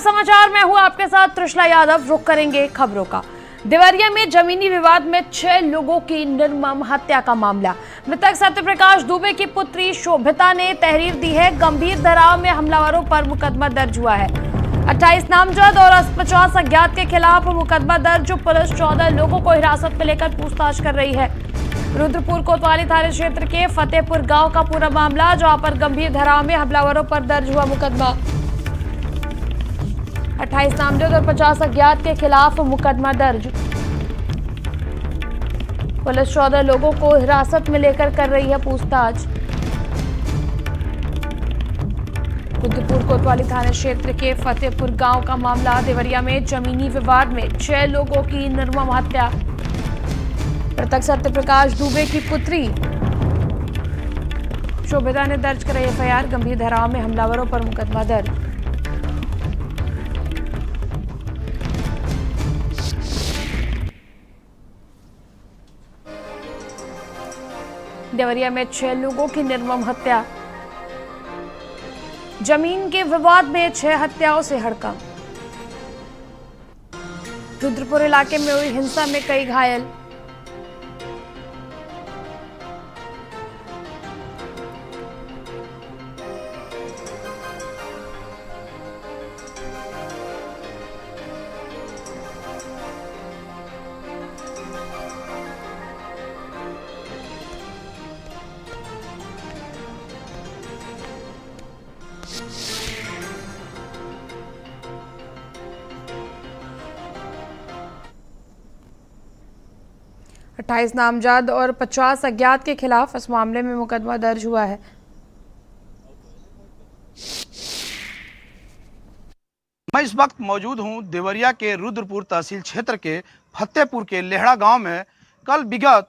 समाचार में हूं आपके साथ त्रिशला यादव। रुख करेंगे खबरों का। देवरिया में जमीनी विवाद में 6 लोगों की निर्मम हत्या का मामला। मृतक सत्यप्रकाश दुबे की पुत्री शोभिता ने तहरीर दी है। गंभीर धाराओं में हमलावरों पर मुकदमा दर्ज हुआ है। 28 नामजद और 50 अज्ञात के खिलाफ मुकदमा दर्ज। पुलिस 14 लोगों को हिरासत में लेकर पूछताछ कर रही है। रुद्रपुर कोतवाली थाना क्षेत्र के फतेहपुर गांव का पूरा मामला, जहां पर गंभीर धाराओं में हमलावरों पर दर्ज हुआ मुकदमा। 28 नामजद और 50 अज्ञात के खिलाफ मुकदमा दर्ज। पुलिस 14 लोगों को हिरासत में लेकर कर रही है पूछताछ। रुद्रपुर कोतवाली थाना क्षेत्र के फतेहपुर गांव का मामला। देवरिया में जमीनी विवाद में 6 लोगों की निर्मम हत्या। मृतक सत्यप्रकाश दुबे की पुत्री शोभिता ने दर्ज कराई एफआईआर। गंभीर धाराओं में हमलावरों पर मुकदमा दर्ज। देवरिया में 6 लोगों की निर्मम हत्या। जमीन के विवाद में 6 हत्याओं से हड़कंप। रुद्रपुर इलाके में हुई हिंसा में कई घायल। अट्ठाईस नामजद और 50 अज्ञात के खिलाफ इस मामले में मुकदमा दर्ज हुआ है। मैं इस वक्त मौजूद हूं देवरिया के रुद्रपुर तहसील क्षेत्र के फतेहपुर के लेहड़ा गांव में। कल विगत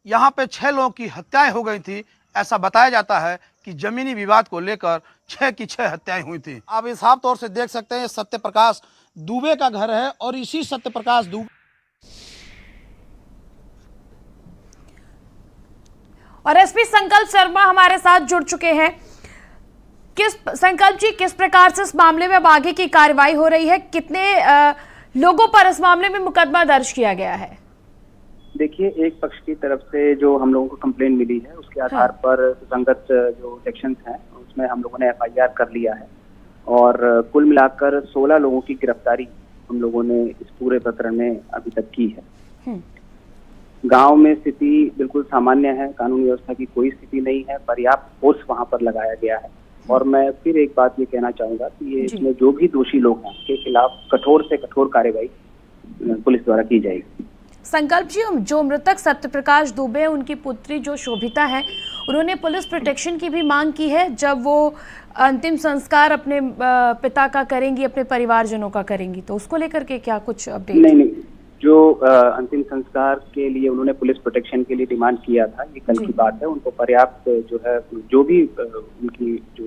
यहां पे 6 लोगों की हत्याएं हो गई थी। ऐसा बताया जाता है कि जमीनी विवाद को लेकर 6 की 6 हत्याएं हुई थी। आप इस साफ तौर से देख सकते हैं सत्यप्रकाश दुबे का घर है और इसी सत्यप्रकाश दुबे और एसपी संकल्प शर्मा हमारे साथ जुड़ चुके हैं। संकल्प जी, किस प्रकार से इस मामले में अब आगे की कार्रवाई हो रही है? कितने लोगों पर इस मामले में मुकदमा दर्ज किया गया है? देखिए, एक पक्ष की तरफ से जो हम लोगों को कंप्लेंट मिली है उसके आधार पर सुसंगत जो सेक्शंस हैं उसमें हम लोगों ने एफआईआर कर लिया है और कुल मिलाकर 16 लोगों की गिरफ्तारी हम लोगों ने इस पूरे प्रकरण में अभी तक की है। गांव में स्थिति बिल्कुल सामान्य है, कानून व्यवस्था की कोई स्थिति नहीं है, पर्याप्त फोर्स वहां पर लगाया गया है। और मैं फिर एक बात ये कहना चाहूंगा कि ये इसमें जो भी दोषी लोग हैं के खिलाफ कठोर से कठोर कार्रवाई पुलिस द्वारा की जाएगी। संकल्प जी, जो मृतक सत्यप्रकाश दुबे उनकी पुत्री जो शोभिता है, उन्होंने पुलिस प्रोटेक्शन की भी मांग की है जब वो अंतिम संस्कार अपने पिता का करेंगी, अपने परिवारजनों का करेंगी, तो उसको लेकर के क्या कुछ अपडेट? नहीं, जो अंतिम संस्कार के लिए उन्होंने पुलिस प्रोटेक्शन के लिए डिमांड किया था, ये कल की बात है। उनको पर्याप्त जो है जो भी उनकी जो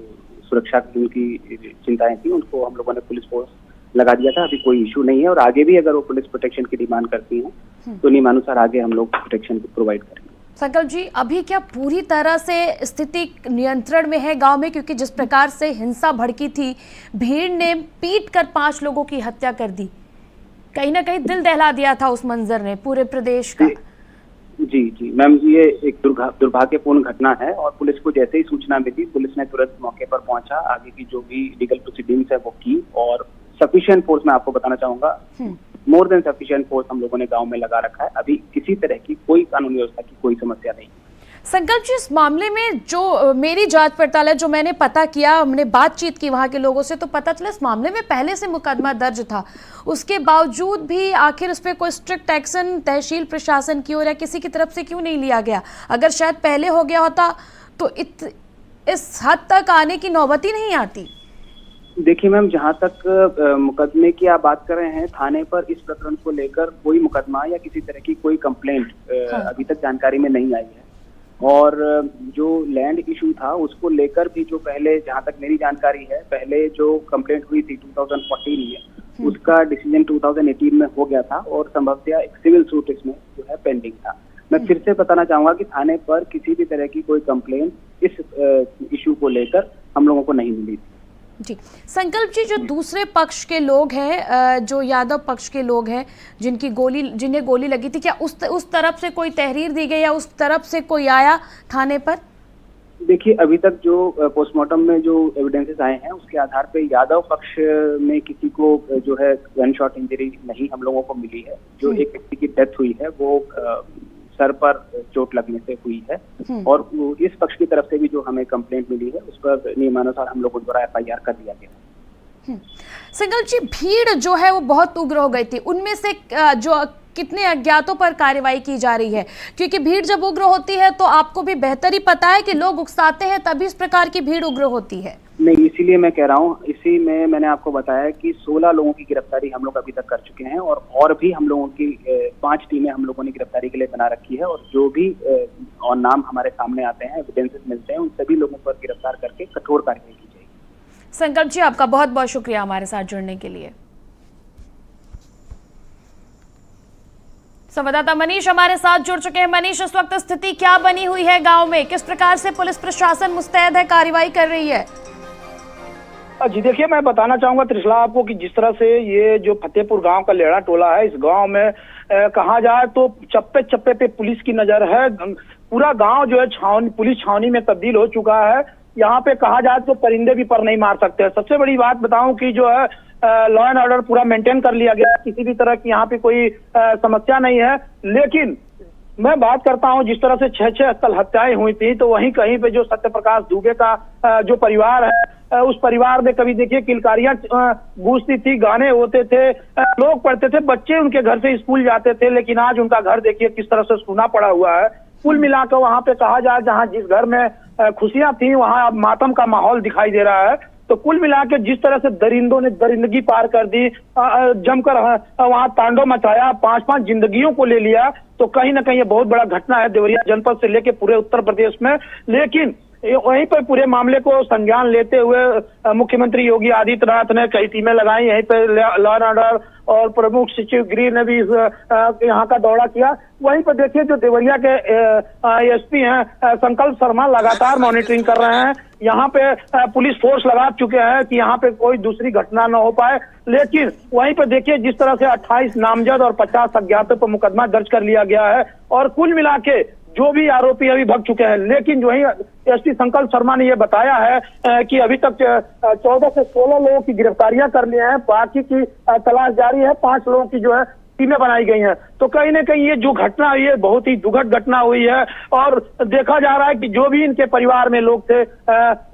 सुरक्षा की उनकी चिंताएं थी उनको हम लोगों ने पुलिस फोर्स लगा दिया था। अभी कोई इशू नहीं है और आगे भी अगर वो पुलिस प्रोटेक्शन की डिमांड करती हैं तो नियमानुसार आगे हम लोग प्रोटेक्शन प्रोवाइड करेंगे। संकल्प जी, अभी क्या पूरी तरह से स्थिति नियंत्रण में है गांव में? क्योंकि जिस प्रकार से हिंसा भड़की थी, भीड़ ने पीट कर 5 लोगों की हत्या कर दी, कहीं ना कहीं दिल दहला दिया था उस मंजर ने पूरे प्रदेश का। जी मैम, ये एक दुर्भाग्यपूर्ण घटना है और पुलिस को जैसे ही सूचना मिली पुलिस ने तुरंत मौके पर पहुंचा, आगे की जो भी लीगल प्रोसीडिंग्स है वो की और सफिशिएंट फोर्स, मैं आपको बताना चाहूंगा, मोर देन सफिशिएंट फोर्स हम लोगों ने गांव में लगा रखा है। अभी किसी तरह की कोई कानून व्यवस्था की कोई समस्या नहीं। संकल्प जी, इस मामले में जो मेरी जांच पड़ताल है, जो मैंने पता किया, हमने बातचीत की वहां के लोगों से, तो पता चला इस मामले में पहले से मुकदमा दर्ज था। उसके बावजूद भी आखिर इस पे कोई स्ट्रिक्ट एक्शन तहसील प्रशासन की ओर या किसी की तरफ से क्यों नहीं लिया गया? अगर शायद पहले हो गया होता तो इस हद तक आने की नौबत ही नहीं आती। देखिए मैम, जहाँ तक मुकदमे की आप बात कर रहे हैं, थाने पर इस प्रकरण को लेकर कोई मुकदमा या किसी तरह की कोई कंप्लेंट अभी तक जानकारी में नहीं आई है। और जो लैंड इशू था उसको लेकर भी जो पहले, जहां तक मेरी जानकारी है, पहले जो कंप्लेंट हुई थी 2014 में, उसका डिसीजन 2018 में हो गया था और संभवतः एक सिविल सूट इसमें जो है पेंडिंग था। मैं फिर से बताना चाहूंगा कि थाने पर किसी भी तरह की कोई कंप्लेंट इस इशू को लेकर हम लोगों को नहीं मिली थी। जी, संकल्प जी, जो दूसरे पक्ष के लोग हैं, जो यादव पक्ष के लोग हैं जिन्हें गोली लगी थी, क्या उस तरफ से कोई तहरीर दी गई या उस तरफ से कोई आया थाने पर? देखिए, अभी तक जो पोस्टमार्टम में जो एविडेंसेस आए हैं उसके आधार पे यादव पक्ष में किसी को जो है गन शॉट इंजरी नहीं हम लोगों को मिली है। जो एक व्यक्ति की डेथ हुई है वो सर पर चोट लगने से हुई है और इस पक्ष की तरफ से भी जो हमें कंप्लेंट मिली है उस पर नियमानुसार हम लोगों द्वारा FIR कर दिया गया है। संकल्प जी, भीड़ जो है वो बहुत उग्र हो गई थी, उनमें से जो कितने अज्ञातों पर कार्रवाई की जा रही है? क्योंकि भीड़ जब उग्र होती है तो आपको भी बेहतर ही पता है कि लोग उकसाते हैं तभी इस प्रकार की भीड़ उग्र होती है। नहीं, इसीलिए मैं कह रहा हूँ, इसी में मैंने आपको बताया कि 16 लोगों की गिरफ्तारी हम लोग अभी तक कर चुके हैं और भी हम लोगों की 5 टीमें हम लोगों ने गिरफ्तारी के लिए बना रखी है और जो भी और नाम हमारे सामने आते हैं, एविडेंसेस मिलते हैं, उन सभी लोगों पर गिरफ्तार करके कठोर कार्रवाई की जाएगी। संकल्प जी, आपका बहुत बहुत शुक्रिया हमारे साथ जुड़ने के लिए। संवाददाता मनीष हमारे साथ जुड़ चुके हैं। मनीष, इस वक्त स्थिति क्या बनी हुई है गांव में? किस प्रकार से पुलिस प्रशासन मुस्तैद है, कार्रवाई कर रही है? जी देखिए, मैं बताना चाहूंगा त्रिशला आपको कि जिस तरह से ये जो फतेहपुर गांव का लेड़ा टोला है, इस गांव में कहा जाए तो चप्पे चप्पे पे पुलिस की नजर है। पूरा गांव जो है पुलिस छावनी में तब्दील हो चुका है। यहाँ पे कहा जाए तो परिंदे भी पर नहीं मार सकते। सबसे बड़ी बात बताऊं कि जो है लॉ एंड ऑर्डर पूरा मेंटेन कर लिया गया, किसी भी तरह की यहाँ पे कोई समस्या नहीं है। लेकिन मैं बात करता हूँ, जिस तरह से 6 स्थल हत्याएं हुई थी, तो वहीं कहीं पे जो सत्यप्रकाश दुबे का जो परिवार है, उस परिवार में कभी देखिए किलकारियां गूंजती थी, गाने होते थे, लोग पढ़ते थे, बच्चे उनके घर से स्कूल जाते थे। लेकिन आज उनका घर देखिए किस तरह से सूना पड़ा हुआ है। कुल मिलाकर वहां पे कहा जाए जहां जिस घर में खुशियां थी वहां अब मातम का माहौल दिखाई दे रहा है। तो कुल मिला के जिस तरह से दरिंदों ने दरिंदगी पार कर दी, जमकर वहां तांडव मचाया, 5-5 जिंदगियों को ले लिया, तो कहीं ना कहीं ये बहुत बड़ा घटना है देवरिया जनपद से लेके पूरे उत्तर प्रदेश में। लेकिन वहीं पर पूरे मामले को संज्ञान लेते हुए मुख्यमंत्री योगी आदित्यनाथ ने कई टीमें लगाई। यहीं पे लॉ एंड ऑर्डर और प्रमुख सचिव गृह ने भी यहाँ का दौरा किया। वहीं पर देखिए जो देवरिया के एसपी हैं संकल्प शर्मा लगातार मॉनिटरिंग कर रहे हैं। यहाँ पे पुलिस फोर्स लगा चुके हैं कि यहाँ पे कोई दूसरी घटना न हो पाए। लेकिन वहीं पर देखिए जिस तरह से 28 नामजद और 50 अज्ञातों पर मुकदमा दर्ज कर लिया गया है और कुल मिला के जो भी आरोपी अभी भाग चुके हैं। लेकिन वहीं एसपी संकल्प शर्मा ने यह बताया है कि अभी तक 14 से 16 लोगों की गिरफ्तारियां कर लिए हैं, बाकी की तलाश जारी है। 5 लोगों की जो है टीमें बनाई गई हैं। तो कहीं ना कहीं ये जो घटना हुई है बहुत ही दुखद घटना हुई है और देखा जा रहा है कि जो भी इनके परिवार में लोग थे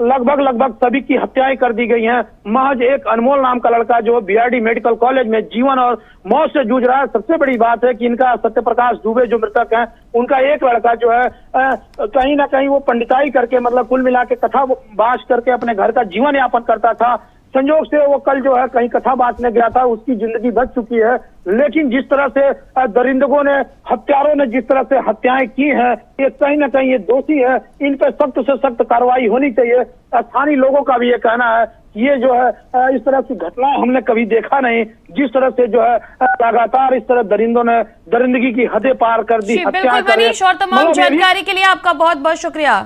लगभग सभी की हत्याएं कर दी गई हैं। महज एक अनमोल नाम का लड़का जो BRD मेडिकल कॉलेज में जीवन और मौत से जूझ रहा है। सबसे बड़ी बात है कि इनका सत्यप्रकाश दुबे जो मृतक हैं, उनका एक लड़का जो है कहीं ना कहीं वो पंडिताई करके मतलब कुल मिला के कथा बाँच करके अपने घर का जीवन यापन करता था। संयोग से वो कल जो है कहीं कथा बांटने गया था, उसकी जिंदगी बच चुकी है। लेकिन जिस तरह से दरिंदगों ने, हत्यारों ने जिस तरह से हत्याएं की हैं, ये कहीं ना कहीं ये दोषी है। इन पर सख्त से सख्त कार्रवाई होनी चाहिए। स्थानीय लोगों का भी ये कहना है कि ये जो है इस तरह की घटना हमने कभी देखा नहीं। जिस तरह से जो है लगातार इस तरह दरिंदों ने दरिंदगी की हदें पार कर दी, हत्याएं कर दी। और तमाम जानकारी के लिए आपका बहुत बहुत शुक्रिया।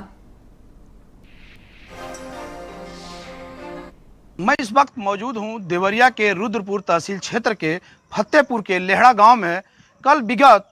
मैं इस वक्त मौजूद हूं देवरिया के रुद्रपुर तहसील क्षेत्र के फतेहपुर के लेहड़ा गांव में। कल विगत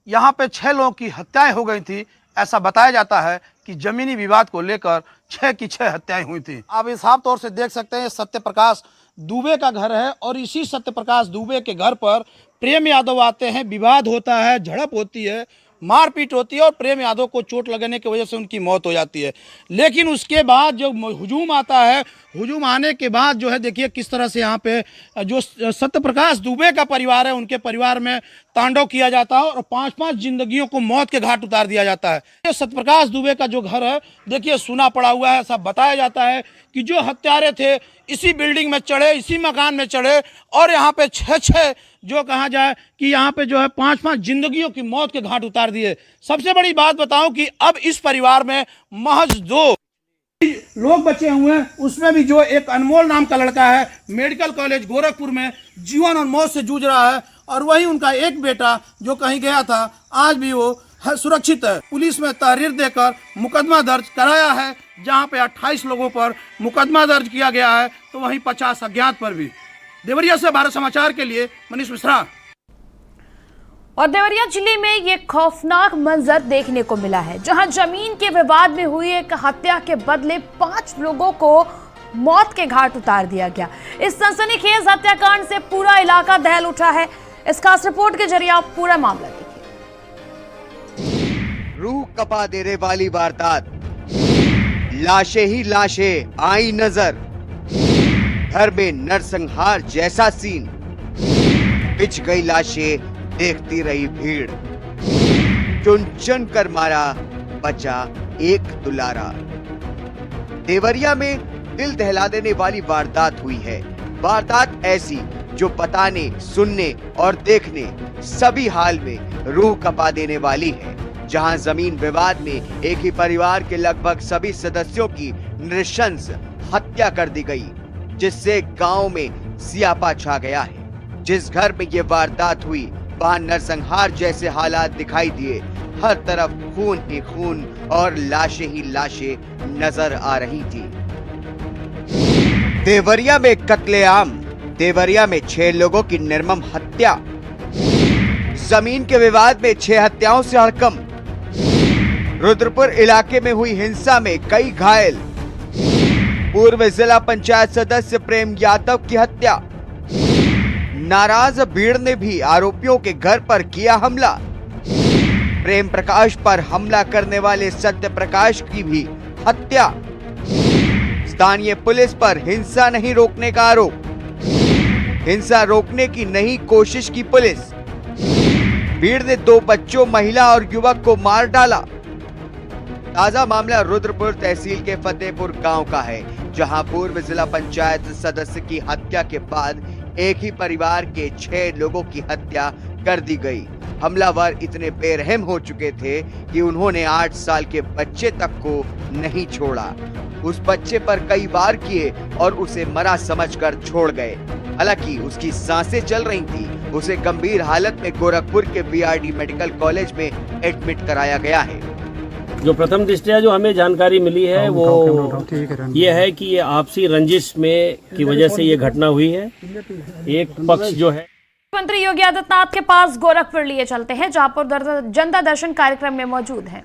यहां पे 6 लोगों की हत्याएं हो गई थी। ऐसा बताया जाता है कि जमीनी विवाद को लेकर 6 की 6 हत्याएं हुई थी। आप इस साफ तौर से देख सकते हैं सत्यप्रकाश दुबे का घर है और इसी सत्यप्रकाश दुबे के घर पर प्रेम यादव आते हैं, विवाद होता है, झड़प होती है, मारपीट होती है और प्रेम यादव को चोट लगने की वजह से उनकी मौत हो जाती है। लेकिन उसके बाद जो हुजूम आता है, हुजूम आने के बाद जो है देखिए किस तरह से यहाँ पे जो सत्यप्रकाश दुबे का परिवार है, उनके परिवार में तांडव किया जाता है और 5-5 जिंदगियों को मौत के घाट उतार दिया जाता है। ये सत्यप्रकाश दुबे का जो घर है देखिए सूना पड़ा हुआ है। ऐसा बताया जाता है कि जो हत्यारे थे इसी बिल्डिंग में चढ़े, इसी मकान में चढ़े और यहाँ पे 6 जो कहा जाए कि यहाँ पे जो है 5-5 जिंदगियों की मौत के घाट उतार दिए। सबसे बड़ी बात बताऊं कि अब इस परिवार में महज 2 लोग बचे हुए हैं, उसमें भी जो एक अनमोल नाम का लड़का है, मेडिकल कॉलेज गोरखपुर में जीवन और मौत से जूझ रहा है और वही उनका एक बेटा जो कहीं गया था, आज भी वो सुरक्षित है। पुलिस में तहरीर देकर मुकदमा दर्ज कराया है, जहां पे 28 लोगों पर मुकदमा दर्ज किया गया है, तो वहीं 50 अज्ञात पर भी। देवरिया से भारत समाचार के लिए मनीष मिश्रा। और देवरिया जिले में ये खौफनाक मंजर देखने को मिला है, जहां जमीन के विवाद में हुई एक हत्या के बदले 5 लोगों को मौत के घाट उतार दिया गया। इस सनसनीखेज हत्याकांड से पूरा इलाका दहल उठा है। इस खास रिपोर्ट के जरिए आप पूरा मामला देखिए। रूह कपा देने वाली वारदात, लाशें ही लाशें आई नजर, घर में नरसंहार जैसा सीन, बिछ गई लाशें देखती रही भीड़, चुन चुन कर मारा बचा एक दुलारा। देवरिया में दिल दहला देने वाली वारदात हुई है। वारदात ऐसी जो बताने, सुनने और देखने सभी हाल में रूह कपा देने वाली है। जहां जमीन विवाद में एक ही परिवार के लगभग सभी सदस्यों की नृशंस हत्या कर दी गई, जिससे गांव में सियापा छा गया है। जिस घर में ये वारदात हुई वहां नरसंहार जैसे हालात दिखाई दिए। हर तरफ खून ही खून और लाशें ही लाशें नजर आ रही थी। देवरिया में कत्लेआम, देवरिया में 6 लोगों की निर्मम हत्या, जमीन के विवाद में 6 हत्याओं से हड़कंप, रुद्रपुर इलाके में हुई हिंसा में कई घायल, पूर्व जिला पंचायत सदस्य प्रेम यादव की हत्या, नाराज भीड़ ने भी आरोपियों के घर पर किया हमला, प्रेम प्रकाश पर हमला करने वाले सत्य प्रकाश की भी हत्या, स्थानीय पुलिस पर हिंसा नहीं रोकने का आरोप, हिंसा रोकने की नहीं कोशिश की पुलिस, भीड़ ने 2 बच्चों, महिला और युवक को मार डाला। ताजा मामला रुद्रपुर तहसील के फतेहपुर गांव का है, जहां पूर्व जिला पंचायत सदस्य की हत्या के बाद एक ही परिवार के 6 लोगों की हत्या कर दी गई। हमलावर इतने बेरहम हो चुके थे कि उन्होंने 8 साल के बच्चे तक को नहीं छोड़ा। उस बच्चे पर कई वार किए और उसे मरा समझकर छोड़ गए। हालांकि उसकी सांसें चल रही थी। उसे गंभीर हालत में गोरखपुर के बीआरडी मेडिकल कॉलेज में एडमिट कराया गया है। जो प्रथम दृष्टया जो हमें जानकारी मिली है वो ये है कि ये आपसी रंजिश में की वजह से ये घटना हुई है। एक पक्ष जो है, मुख्यमंत्री योगी आदित्यनाथ के पास गोरखपुर लिए चलते हैं, जहां पर जनता दर्शन कार्यक्रम में मौजूद हैं।